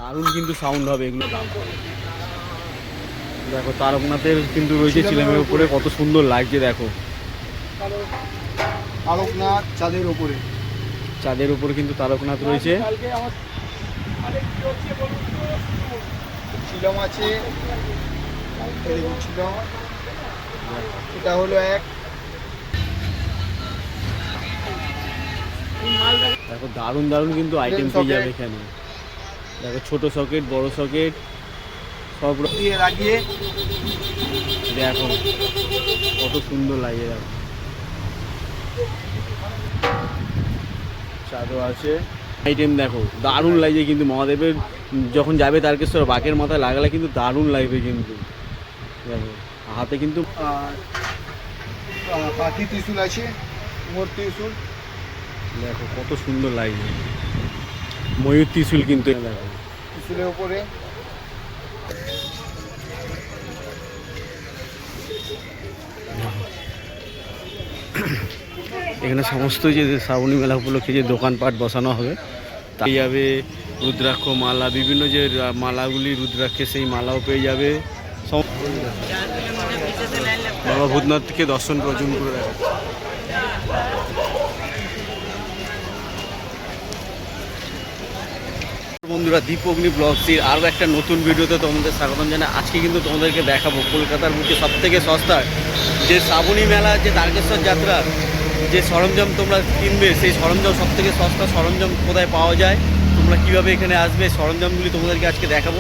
দারুণ কিন্তু সাউন্ড হবে এগুলো। দেখো তারকনাথের কিন্তু রয়েছে চিলামের উপরে, কত সুন্দর লাগছে দেখো। তারকনাথ চাঁদের উপরে, চাঁদের উপরে কিন্তু তারকনাথ রয়েছে। চিলম আছে, এরকম চিলম। এটা হলো এক। দেখো দারুণ দারুণ কিন্তু আইটেম পেয়ে যাবে এখানে। দেখো ছোট সকেট, বড় সকেট সব দিয়ে লাগিয়ে দেখো কত সুন্দর লাগে। দেখো চাঁদও আছে, আইটেম দেখো দারুণ লাগছে কিন্তু। মহাদেবের যখন যাবে তারকেশ্বর বাঁকের মাথায় লাগালে কিন্তু দারুণ লাগবে কিন্তু। দেখো হাতে কিন্তু পাখি ত্রিশূল আছে, মোর ত্রিশূল। দেখো কত সুন্দর লাগছে, ময়ূর ত্রিশূল কিন্তু। দেখো ত্রিশূলের উপরে এখানে সমস্ত যে শ্রাবণী মেলা উপলক্ষে যে দোকানপাট বসানো হবে তাই যাবে। রুদ্রাক্ষ মালা, বিভিন্ন যে মালাগুলি রুদ্রাক্ষে, সেই মালাও পেয়ে যাবে। বাবা ভূতনাথকে দর্শন প্রয়োজন করে দেখো। বন্ধুরা, দীপগ্নি ব্লগসের আরও একটা নতুন ভিডিওতে তোমাদের স্বাগতম জানাই। আজকে কিন্তু তোমাদেরকে দেখাবো কলকাতার বুকে সবথেকে সস্তা যে শ্রাবণী মেলা, যে তারকেশ্বর যাত্রার যে সরঞ্জাম তোমরা কিনবে, সেই সরঞ্জাম সবথেকে সস্তা সরঞ্জাম কোথায় পাওয়া যায়, তোমরা কীভাবে এখানে আসবে, সরঞ্জামগুলি তোমাদেরকে আজকে দেখাবো।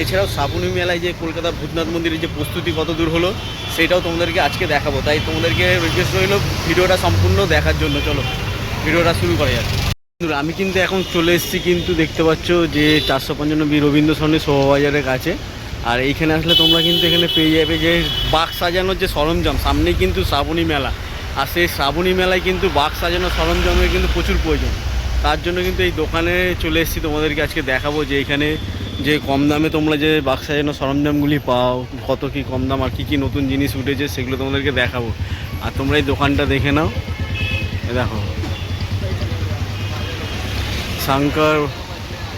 এছাড়াও শ্রাবণী মেলায় যে কলকাতা ভূতনাথ মন্দিরের যে প্রস্তুতি কত দূর হলো সেটাও তোমাদেরকে আজকে দেখাবো। তাই তোমাদেরকে রিকোয়েস্ট রইল ভিডিওটা সম্পূর্ণ দেখার জন্য। চলো ভিডিওটা শুরু করা যাক। আমি কিন্তু এখন চলে এসেছি কিন্তু দেখতে পাচ্ছ যে 455 রবীন্দ্র সরণি শোভাবাজারের কাছে। আর এইখানে আসলে তোমরা কিন্তু এখানে পেয়ে যাবে যে বাক্স সাজানোর যে সরঞ্জাম। সামনেই কিন্তু শ্রাবণী মেলা, আর সেই শ্রাবণী মেলায় কিন্তু বাক্স সাজানোর সরঞ্জামের কিন্তু প্রচুর প্রয়োজন। তার জন্য কিন্তু এই দোকানে চলে এসেছি, তোমাদেরকে আজকে দেখাবো যে এখানে যে কম দামে তোমরা যে বাক্স সাজানোর সরঞ্জামগুলি পাও, কত কী কম দাম আর কী কী নতুন জিনিস উঠেছে সেগুলো তোমাদেরকে দেখাবো। আর তোমরা এই দোকানটা দেখে নাও। দেখো শঙ্কর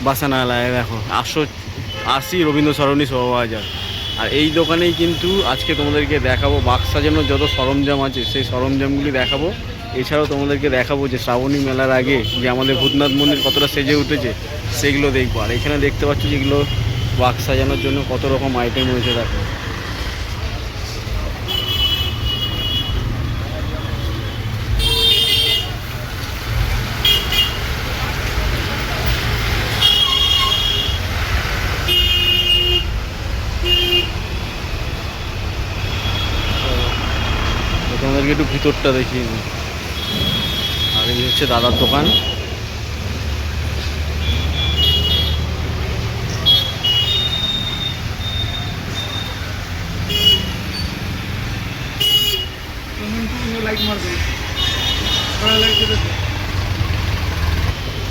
বাসানালয়, দেখো 880 রবীন্দ্র সরণি শোভাবাজার। আর এই দোকানেই কিন্তু আজকে তোমাদেরকে দেখাবো বাক্স সাজানোর যত সরঞ্জাম আছে সেই সরঞ্জামগুলি দেখাবো। এছাড়াও তোমাদেরকে দেখাবো যে শ্রাবণী মেলার আগে যে আমাদের ভূতনাথ মন্দির কতটা সেজে উঠেছে সেগুলো দেখবো। আর এখানে দেখতে পাচ্ছি যেগুলো বাক্স সাজানোর জন্য কত রকম আইটেম রয়েছে। দেখো তোমাদেরকে একটু ভিতরটা দেখিয়ে নিই। আর এই হচ্ছে দাদার দোকান।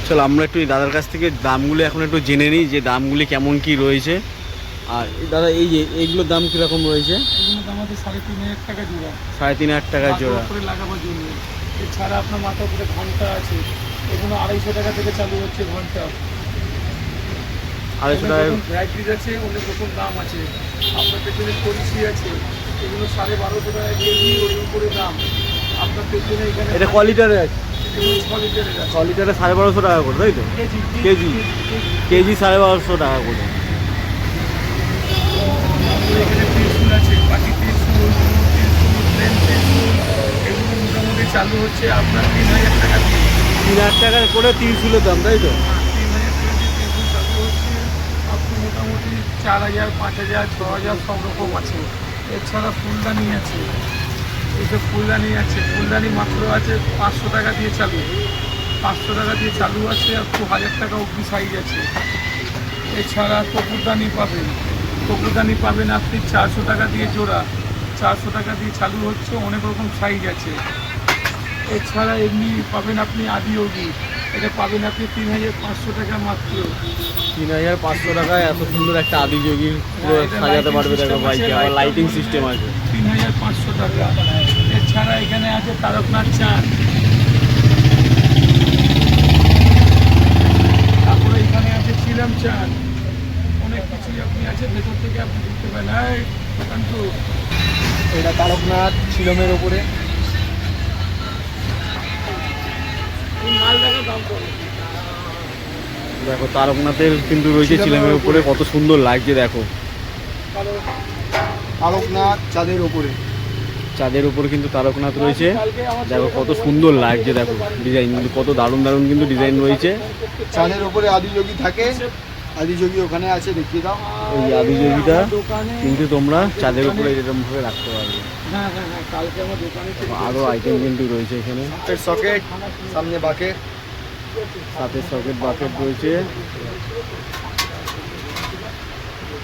চলো আমরা একটু এই দাদার কাছ থেকে দামগুলো এখন একটু জেনে নিই যে দামগুলি কেমন কি রয়েছে। আর দাদা এই যে এইগুলোর দাম কীরকম রয়েছে? এগুলোর দাম আছে 3,500 টাকা জোড়া। 3,500 টাকা জোড়া করে লাগাবার জন্য। এছাড়া আপনার মাথার উপরে ঘন্টা আছে, এগুলো 250 টাকা থেকে চালু হচ্ছে ঘন্টা। 250 টাকা ভ্যারাইটিস আছে, অনেক রকম দাম আছে। আপনার পেছনে কলসি আছে, এগুলো 1250 টাকা কেজি, ওই উপরে দাম। আপনার পেছনে এখানে এটা কোয়ালিটারে আছে, এগুলো 6 লিটারের আছে। 6 লিটারে 1250 টাকা করে, তাই তো? কেজি কেজি 1250 টাকা করে। এখানে ত্রিশূল আছে, পাখি ত্রিশূল, প্লেন ত্রিশূল, এগুলো মোটামুটি চালু হচ্ছে আপনার 3,000 টাকা দিয়ে। 3,000 টাকা করে ত্রিশূলের দাম, তাই তো? 3,000 টাকা দিয়ে ত্রিশূল চালু হচ্ছে। আপনি মোটামুটি 4,000, 5,000, 6,000 সব রকম আছে। এছাড়া ফুলদানি আছে, এইসব ফুলদানি আছে। ফুলদানি মাত্র আছে 500 টাকা দিয়ে চালু, 500 টাকা দিয়ে চালু আছে। আর 2,000 টাকা অব্দি সাইজ আছে। এছাড়া কপুরদানি পাবেন, কপুরদানি পাবেন আপনি 400 টাকা দিয়ে জোড়া, 400 টাকা দিয়ে চালু হচ্ছে। অনেক রকম সাইজ আছে। এছাড়া এমনি পাবেন আপনি আদিয়োগী, এটা পাবেন আপনি 3,500 টাকা মাত্র। 3,500 টাকায় এত সুন্দর একটা আদিযোগী পুরো সাজাতে পারবে। দেখো বাইকে আবার লাইটিং সিস্টেম আছে। 3,500 টাকা। এছাড়া এখানে আছে তারকনাথ চাঁদ, তারপরে এখানে আছে চিলম চাঁদ, শিলমের ওপরে। এই মাল দেখা দাম করে দেখো তারকনাথের কিন্তু রয়েছে চিলামের চিলামের উপরে, উপরে। কত সুন্দর লাগছে দেখো। তারকনাথ চাঁদের ওপরে। চাঁদের উপরে কিন্তু তারকনাথ রয়েছে, দেখো কত সুন্দর লাগছে, দেখো ডিজাইন কিন্তু কত দারুণ দারুণ কিন্তু ডিজাইন রয়েছে। চাঁদের ওপরে আদিযোগী থাকে, আদিযোগী ওখানে আছে, দেখিয়ে দাও। ওই আদিযোগীটা দোকানে। কিন্তু তোমরা চাঁদের উপরে এরকম ভাবে রাখতে পারবে। হ্যাঁ হ্যাঁ হ্যাঁ, কালকে আমার দোকানে ছিল। আরো আইটেম কিন্তু রয়েছে এখানে, হাতের সকেট, সামনে বাকেট। সাথে সকেট বাকেট রয়েছে।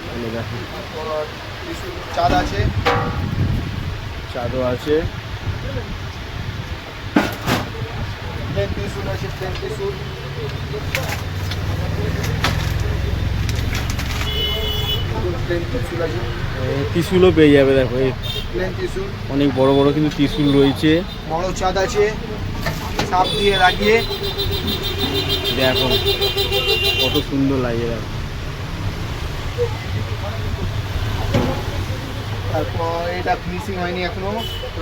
এখানে দেখো চাঁদ আছে, চাঁদও আছে। প্লেন ত্রিশূল আছে, প্লেন ত্রিশূল। প্লেন ত্রিশূল আছে, ত্রিশূলও পেয়ে যাবে, দেখো এই প্লেন ত্রিশূল। অনেক বড় বড় কিন্তু ত্রিশূল রয়েছে। বড় চাঁদ আছে, সাপ দিয়ে লাগিয়ে। দেখো কত সুন্দর লাগে, দেখো তারপর এটা ফিনিশিং হয়নি এখনো,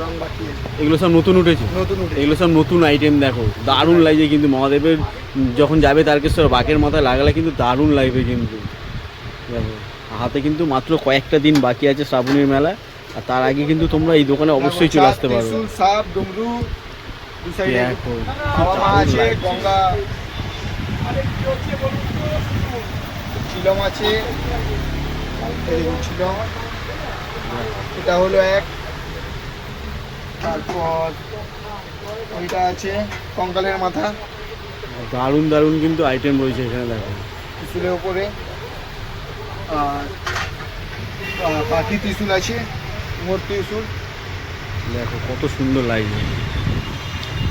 রং বাকি আছে। এগুলো সব নতুন উঠেছে, নতুন উঠে এগুলো সব নতুন আইটেম। দেখো দারুণ লাগছে কিন্তু মহাদেবের যখন যাবে তারকেশ্বর বাঁকের মাথায় লাগালে কিন্তু দারুণ লাগবে কিন্তু। দেখো হাতে কিন্তু মাত্র কয়েকটা দিন বাকি আছে শ্রাবণীর মেলা, আর তার আগে কিন্তু তোমরা এই দোকানে অবশ্যই চলে আসতে পারো। ত্রিশূল, সাপ, ডমরু, দু সাইডে দেখো বাবা মা দারুণ আছে, লাগছে। গঙ্গা, চিলম আছে। এই দেখুন চিলম, এটা হলো এক। তারপর ওইটা আছে কঙ্কালের মাথা, দারুণ দারুণ কিন্তু আইটেম রয়েছে এখানে, দেখো ত্রিশূলের উপরে। আর পাখি ত্রিশূল আছে, মোর ত্রিশূল। দেখো কত সুন্দর লাগছে,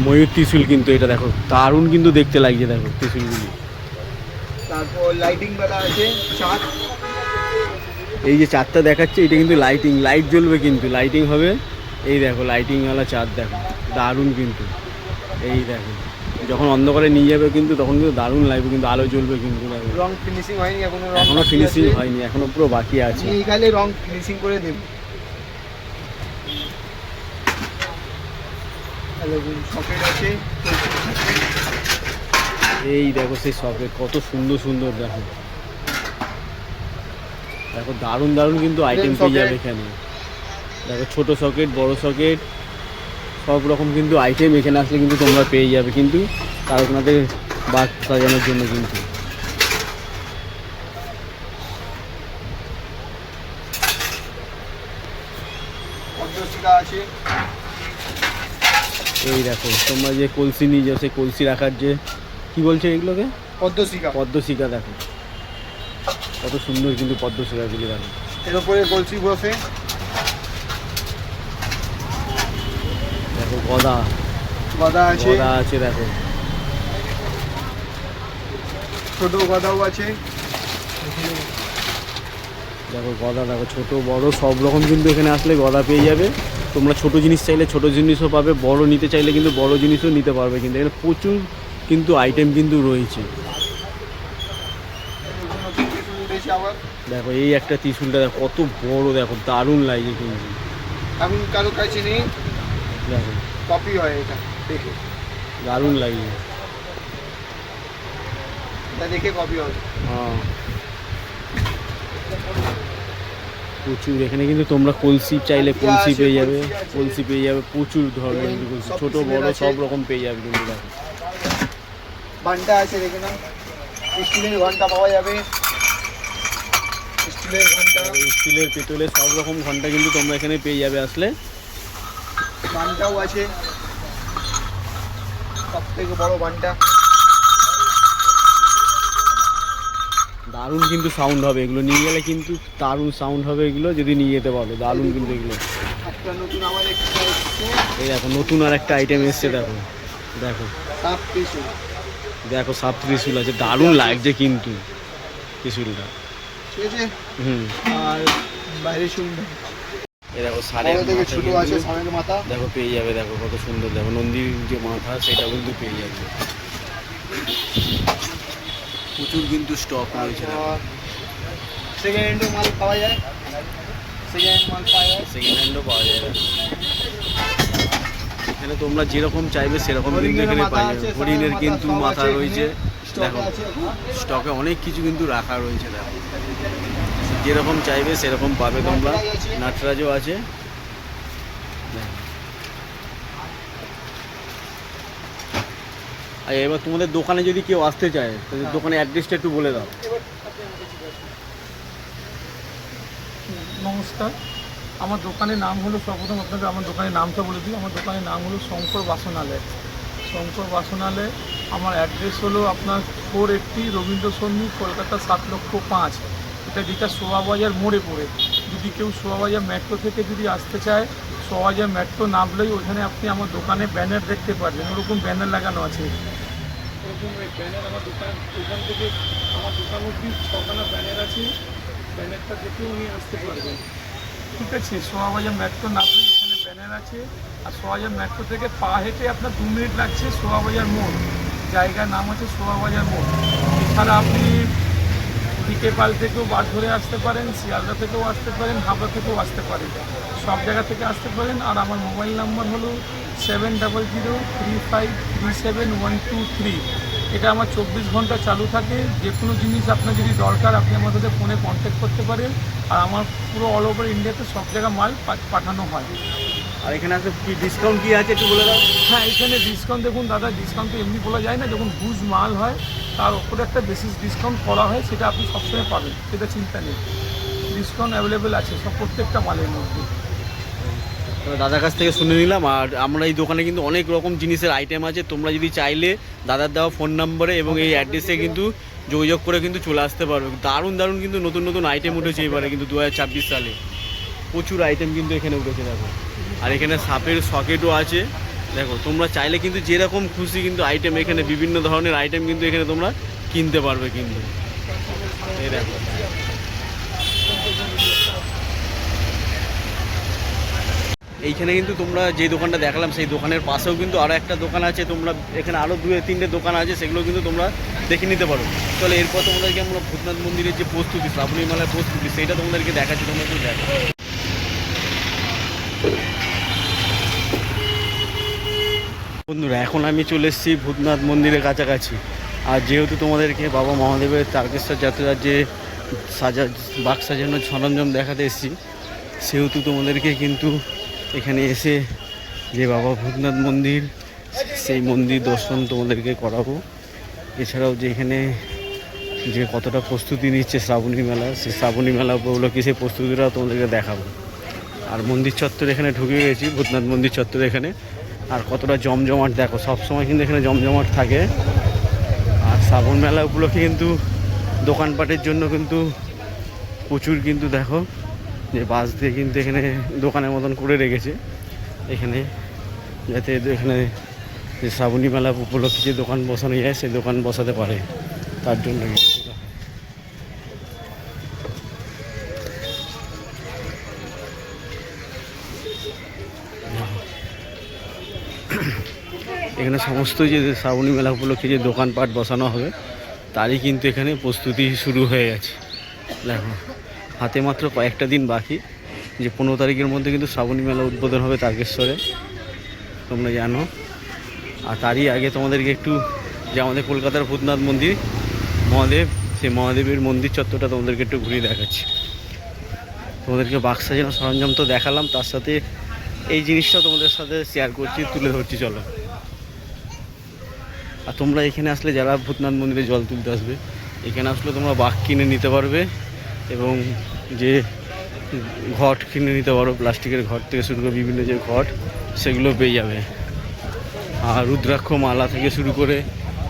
ময়ূর ত্রিশূল কিন্তু এটা দেখো দারুণ কিন্তু দেখতে লাগছে, দেখো ত্রিশূলগুলি। তারপর লাইটিং বেলা আছে, চাঁদ। এই যে চাঁদটা দেখাচ্ছে এটা কিন্তু লাইটিং, লাইট জ্বলবে কিন্তু, লাইটিং হবে। এই দেখো লাইটিংওয়ালা চাঁদ, দেখো দারুণ কিন্তু। এই দেখো যখন অন্ধকারে নিয়ে যাবে কিন্তু তখন কিন্তু দারুণ লাগবে কিন্তু, আলো জ্বলবে কিন্তু। দেখো রং ফিনিশিং হয়নি এখনো, এখনো ফিনিশিং হয়নি, এখনো পুরো বাকি আছে। এই গালে রং ফিনিশিং করে দেব। সকেট আছে, এই দেখো সেই সকেট কত সুন্দর সুন্দর, দেখো দেখো দারুণ দারুণ কিন্তু আইটেম পেয়ে যাবে এখানে। দেখো ছোট সকেট, বড় সকেট, সব রকম কিন্তু আইটেম এখানে আসলে কিন্তু তোমরা পেয়ে যাবে কিন্তু তারকনাথের বাঘ সাজানোর জন্য কিন্তু। পদ্মশিখা আছে। এই দেখো তোমরা যে কলসি নিয়ে যাও, সেই কলসি রাখার যে কি বলছে এগুলোকে, পদ্মশিখা। পদ্মশিখা। দেখো কত সুন্দর কিন্তু পদ্মশিখাগুলি, দেখো এর উপরে কলসি বসে। দেখো গদা, গদা আছে, গদা আছে। দেখো ছোট গদাও আছে। দেখো গদা, দেখো ছোট বড় সব রকম কিন্তু এখানে আসলে গদা পেয়ে যাবে। তোমরা ছোট জিনিস চাইলে ছোট জিনিসও পাবে, বড় নিতে চাইলে কিন্তু বড় জিনিসও নিতে পারবে কিন্তু। এখানে প্রচুর কিন্তু আইটেম কিন্তু রয়েছে। আবার দেখো এই একটা ত্রিশূলটা দেখো কত বড়, দেখো দারুণ লাগছে কিন্তু। এখন কারো কাছে নেই, দেখো কপি হয় এটা দেখে, দারুণ লাগছে। এটা দেখে কপি হবে। হ্যাঁ প্রচুর এখানে কিন্তু তোমরা কলসি চাইলে কলসি পেয়ে যাবে, কলসি পেয়ে যাবে প্রচুর ধরনের কিন্তু কলসি, ছোট বড় সব রকম পেয়ে যাবে কিন্তু। দেখো ঘন্টা আছে, দেখে নাও, স্টিলের ঘন্টা পাওয়া যাবে, স্টিলের ঘন্টা, স্টিলের পিতলের সব রকম ঘন্টা কিন্তু তোমরা এখানে পেয়ে যাবে আসলে। ঘন্টাও আছে, সব থেকে বড় ঘন্টা। দারুণ কিন্তু সাউন্ড হবে এগুলো নিয়ে গেলে, কিন্তু দারুণ সাউন্ড হবে এগুলো যদি নিয়ে যেতে পারো, দারুণ কিন্তু এগুলো। একটা নতুন আমার একটা এসছে, এই দেখো নতুন আর একটা আইটেম এসছে, দেখো দেখো সাপ ত্রিশূল। দেখো সাপ ত্রিশূল আছে, দারুণ লাগছে কিন্তু ত্রিশূলটা। ঠিক আছে, হুম আর বাইরে সুন্দর এই দেখো সাড়ে বড় থেকে ছোট আছে, সামনের মাথা। দেখো পেয়ে যাবে, দেখো কত সুন্দর, দেখো নন্দীর যে মাথা সেটা কিন্তু পেয়ে যাবে। প্রচুর কিন্তু স্টক রয়েছে, দেখো সেকেন্ড হ্যান্ডও মাল পাওয়া যায়, সেকেন্ড হ্যান্ড মাল পাওয়া যায়। সেকেন্ড হ্যান্ডও পাওয়া যায়। এখানে তোমরা যেরকম চাইবে সেরকম কিন্তু এখানে পাই যাবে। হরিণের কিন্তু মাথা রয়েছে, দেখো স্টকে অনেক কিছু কিন্তু রাখা রয়েছে। দেখো যেরকম চাইবে সেরকম পাবে তোমরা। নাটরাজও আছে। দেখো। আর এবার তোমাদের দোকানে যদি কেউ আসতে চায় তাহলে দোকানের অ্যাড্রেসটা একটু বলে দাও। নমস্কার, আমার দোকানের নাম হলো, সর্বপ্রথম আপনাকে আমার দোকানের নামটা বলে দিই। আমার দোকানের নাম হলো শঙ্কর বাসনালয়। শঙ্কর বাসনালয়। আমার অ্যাড্রেস হলো আপনার 480 রবীন্দ্র সন্ধি, কলকাতা 7,05,। এটা যেটা শোভাবাজার মোড়ে পড়ে। যদি কেউ শোভাবাজার মেট্রো থেকে যদি আসতে চায়, শোভাবাজার মেট্রো নামলেই ওখানে আপনি আমার দোকানে ব্যানার দেখতে পারবেন। ওরকম ব্যানার লাগানো আছে। ওরকম ব্যানার আমার দোকান, ওখান থেকে আমার দোকান অব্দি 6খানা ব্যানার আছে। ব্যানারটা দেখেও উনি আসতে পারবেন। ঠিক আছে, শোভাবাজার মেট্রো নামলেই ওখানে ব্যানার আছে। আর শোভাবাজার মেট্রো থেকে পা হেঁটে আপনার 2 মিনিট লাগছে শোভাবাজার মোড়। জায়গার নাম আছে শোভাবাজার মোড়। এছাড়া আপনি ডিকেপাল থেকেও বাস ধরে আসতে পারেন, শিয়ালদা থেকেও আসতে পারেন, হাবড়া থেকেও আসতে পারেন। সব জায়গা থেকে আসতে পারেন। আর আমার মোবাইল নাম্বার হলো 7003537123। এটা আমার 24 ঘন্টা চালু থাকে। যে কোনো জিনিস আপনার যদি দরকার আপনি আমার সাথে ফোনে কন্ট্যাক্ট করতে পারেন। আর আমার পুরো অল ওভার ইন্ডিয়াতে সব জায়গায় মাল পাঠানো হয়। আর এখানে আসলে কি ডিসকাউন্ট কি আছে একটু বলে দাও। হ্যাঁ, এখানে ডিসকাউন্ট দেখুন দাদা, ডিসকাউন্ট তো এমনি বলা যায় না। যখন হুজ মাল হয় তার ওপরে একটা বেসিস ডিসকাউন্ট করা হয়, সেটা আপনি সবসময় পাবেন, সেটা চিন্তা নেই। ডিসকাউন্ট অ্যাভেলেবেল আছে সব প্রত্যেকটা মালের মধ্যে। তো দাদার কাছ থেকে শুনে নিলাম। আর আমরা এই দোকানে কিন্তু অনেক রকম জিনিসের আইটেম আছে। তোমরা যদি চাইলে দাদার দেওয়া ফোন নম্বরে এবং এই অ্যাড্রেসে কিন্তু যোগাযোগ করে কিন্তু চলে আসতে পারবে। দারুণ দারুণ কিন্তু নতুন নতুন আইটেম উঠেছে এবারে কিন্তু 2024 সালে। প্রচুর আইটেম কিন্তু এখানে উঠেছে দেখো। আর এখানে সাপের সকেটও আছে। দেখো তোমরা চাইলে কিন্তু যেরকম খুশি কিন্তু আইটেম, এখানে বিভিন্ন ধরনের আইটেম কিন্তু এখানে তোমরা কিনতে পারবে কিন্তু। এই দেখো এইখানে কিন্তু তোমরা যে দোকানটা দেখালাম সেই দোকানের পাশেও কিন্তু আরও একটা দোকান আছে। তোমরা এখানে আরও 2-3টে দোকান আছে, সেগুলো কিন্তু তোমরা দেখে নিতে পারো। চলো এরপর তোমাদেরকে আমরা ভূতনাথ মন্দিরের যে প্রস্তুতি, শ্রাবণী মেলার প্রস্তুতি, সেইটা তোমাদেরকে দেখাচ্ছি। তোমরা একটু দেখো। বন্ধুরা এখন আমি চলে এসেছি ভূতনাথ মন্দিরের কাছাকাছি। আর যেহেতু তোমাদেরকে বাবা মহাদেবের তারকেশ্বর যাত্রার যে বাক্স সাজানোর সরঞ্জাম দেখাতে এসেছি, সেহেতু তোমাদেরকে কিন্তু এখানে এসে যে বাবা ভূতনাথ মন্দির, সেই মন্দির দর্শন তোমাদেরকে করাবো। এছাড়াও যে এখানে যে কতটা প্রস্তুতি নিচ্ছে শ্রাবণী মেলা, সেই শ্রাবণী মেলা উপলক্ষে সেই প্রস্তুতিটাও তোমাদেরকে দেখাবো। আর মন্দির চত্বরে এখানে ঢুকে গেছি, ভূতনাথ মন্দির চত্বরে এখানে। আর কতটা জমজমাট দেখো, সবসময় কিন্তু এখানে জমজমাট থাকে। আর শ্রাবণ মেলা উপলক্ষে কিন্তু দোকানপাটের জন্য কিন্তু প্রচুর কিন্তু দেখো যে বাস দিয়ে কিন্তু এখানে দোকানের মতন করে রেখেছে এখানে, যাতে এখানে যে শ্রাবণী মেলা উপলক্ষে যে দোকান বসানো যায় সেই দোকান বসাতে পারে, তার জন্য এখানে সমস্ত যে শ্রাবণী মেলা উপলক্ষে যে দোকানপাট বসানো হবে তারই কিন্তু এখানে প্রস্তুতি শুরু হয়ে গেছে। দেখো হাতে মাত্র কয়েকটা দিন বাকি, যে 15 তারিখের মধ্যে কিন্তু শ্রাবণী মেলা উদ্বোধন হবে তারকেশ্বরে, তোমরা জানো। আর তারই আগে তোমাদেরকে একটু যে আমাদের কলকাতার ভূতনাথ মন্দির মহাদেব, সেই মহাদেবের মন্দির চত্বরটা তোমাদেরকে একটু ঘুরিয়ে দেখাচ্ছি। তোমাদেরকে বাক্স সাজানো সরঞ্জাম তো দেখালাম, তার সাথে এই জিনিসটা তোমাদের সাথে শেয়ার করছি, তুলে ধরছি। চলো। আর তোমরা এখানে আসলে যারা ভূতনাথ মন্দিরে জল তুলতে আসবে, এখানে আসলে তোমরা বাঘ কিনে নিতে পারবে এবং যে ঘট কিনে নিতে পারো, প্লাস্টিকের ঘট থেকে শুরু করে বিভিন্ন যে ঘট সেগুলো পেয়ে যাবে। আর রুদ্রাক্ষ মালা থেকে শুরু করে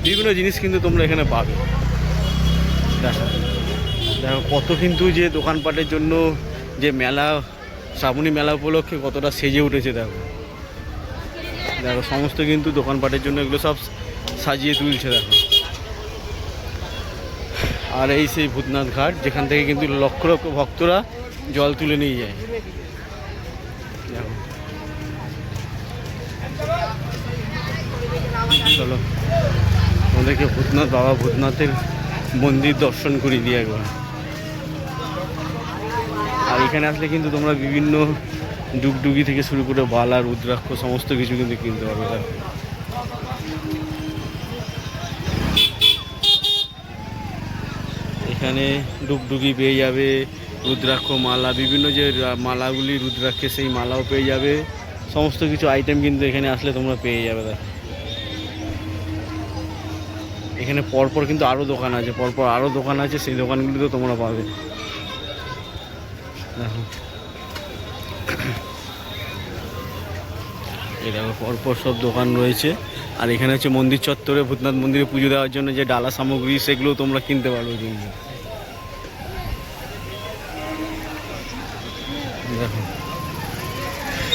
বিভিন্ন জিনিস কিন্তু তোমরা এখানে পাবে। দেখো দেখো কত কিন্তু যে দোকানপাটের জন্য যে মেলা, শ্রাবণী মেলা উপলক্ষে কতটা সেজে উঠেছে। দেখো দেখো সমস্ত কিন্তু দোকানপাটের জন্য এগুলো সব সাজিয়ে তুলছে। দেখো আর এই সেই ভূতনাথ ঘাট, যেখান থেকে কিন্তু লক্ষ লক্ষ ভক্তরা জল তুলে নিয়ে যায়। দেখো চলো আমাদেরকে ভূতনাথ বাবা ভূতনাথের মন্দির দর্শন করিয়ে দিয়ে একবার। আর এখানে আসলে কিন্তু তোমরা বিভিন্ন ডুগডুগি থেকে শুরু করে বালা রুদ্রাক্ষ সমস্ত কিছু কিন্তু কিনতে পারবে। দেখো এখানে ডুগডুগি পেয়ে যাবে, রুদ্রাক্ষ মালা, বিভিন্ন যে মালাগুলি রুদ্রাক্ষে সেই মালাও পেয়ে যাবে, সমস্ত কিছু আইটেম কিন্তু এখানে আসলে তোমরা পেয়ে যাবে। দেখো এখানে পরপর কিন্তু আরও দোকান আছে, পরপর আরও দোকান আছে, সেই দোকানগুলিতেও তোমরা পাবে। দেখো এই দেখো পরপর সব দোকান রয়েছে। আর এখানে হচ্ছে মন্দির চত্বরে ভূতনাথ মন্দিরে পুজো দেওয়ার জন্য যে ডালা সামগ্রী সেগুলোও তোমরা কিনতে পারবে কিন্তু। দেখো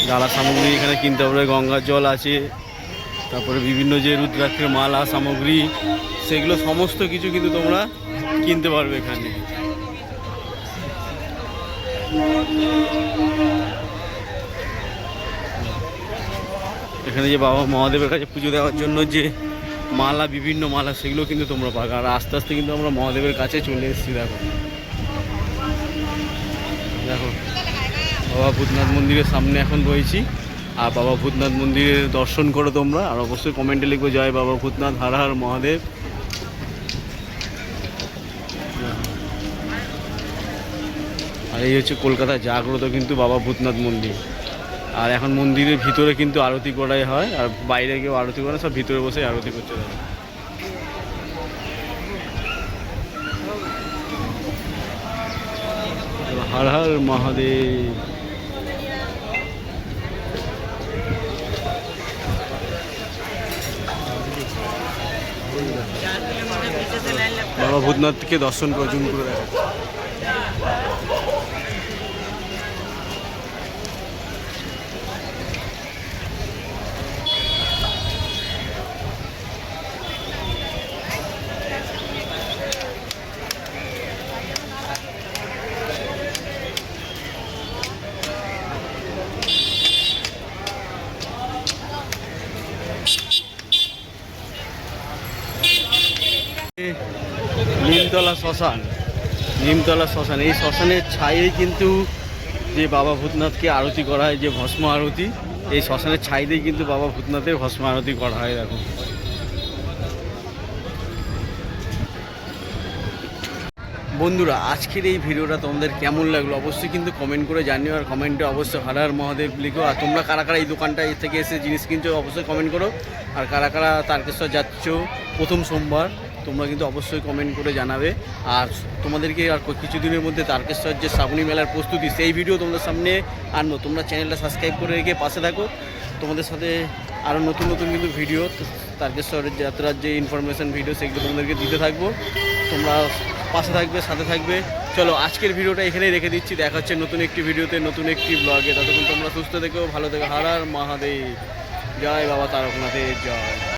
ডালা সামগ্রী এখানে কিনতে পারবে, গঙ্গার জল আছে, তারপরে বিভিন্ন যে রুদ্রাক্ষের মালা সামগ্রী সেগুলো সমস্ত কিছু কিন্তু তোমরা কিনতে পারবে এখানে। এখানে যে বাবা মহাদেবের কাছে পুজো দেওয়ার জন্য যে মালা, বিভিন্ন মালা সেগুলো কিন্তু তোমরা পাবে। আর আস্তে আস্তে কিন্তু আমরা মহাদেবের কাছে চলে এসেছি। দেখো দেখো বাবা ভূতনাথ মন্দিরের সামনে এখন রয়েছি। আর বাবা ভূতনাথ মন্দিরের দর্শন করো তোমরা, আর অবশ্যই কমেন্টে লিখবে জয় বাবা ভূতনাথ, হর হর মহাদেব। আর এই হচ্ছে কলকাতা জাগ্রত কিন্তু বাবা ভূতনাথ মন্দির। আর এখন মন্দিরের ভিতরে কিন্তু আরতি করাই হয়, আর বাইরে কেউ আরতি করে, সব ভিতরে বসে আরতি করতে থাকে। হর হর মহাদেব। বাবা ভূতনাথকে দর্শন করে জুম করে দেখা। নিমতলা শ্মশান, নিমতলা শ্মশান, এই শ্মশানের ছাইয়ে কিন্তু যে বাবা ভূতনাথকে আরতি করা হয়, যে ভস্ম আরতি, এই শ্মশানের ছাই দিয়ে কিন্তু বাবা ভূতনাথের ভস্ম আরতি করা হয়। দেখো বন্ধুরা, আজকের এই ভিডিওটা তোমাদের কেমন লাগলো অবশ্যই কিন্তু কমেন্ট করে জানিও। আর কমেন্টে অবশ্যই হর হর মহাদেব লিখো। আর তোমরা কারা কারা এই দোকানটা থেকে এসে জিনিস কিনছো অবশ্যই কমেন্ট করো। আর কারা কারা তারকেশ্বর যাচ্ছ প্রথম সোমবার তোমরা কিন্তু অবশ্যই কমেন্ট করে জানাবে। আর তোমাদেরকে আর কিছুদিনের মধ্যে তারকেশ্বর যে শ্রাবণী মেলার প্রস্তুতি সেই ভিডিও তোমাদের সামনে আনবো। তোমরা চ্যানেলটা সাবস্ক্রাইব করে রেখে পাশে থাকো, তোমাদের সাথে আরও নতুন নতুন কিন্তু ভিডিও তারকেশ্বরের যাত্রার যে ইনফরমেশান ভিডিও সেগুলো তোমাদেরকে দিতে থাকবো। তোমরা পাশে থাকবে, সাথে থাকবে। চলো আজকের ভিডিওটা এখানেই রেখে দিচ্ছি, দেখা হচ্ছে নতুন একটি ভিডিওতে, নতুন একটি ব্লগে। ততক্ষণ তোমরা সুস্থ থেকো, ভালো থেকো। হর হর মহাদেব, জয় বাবা তারকনাথের জয়।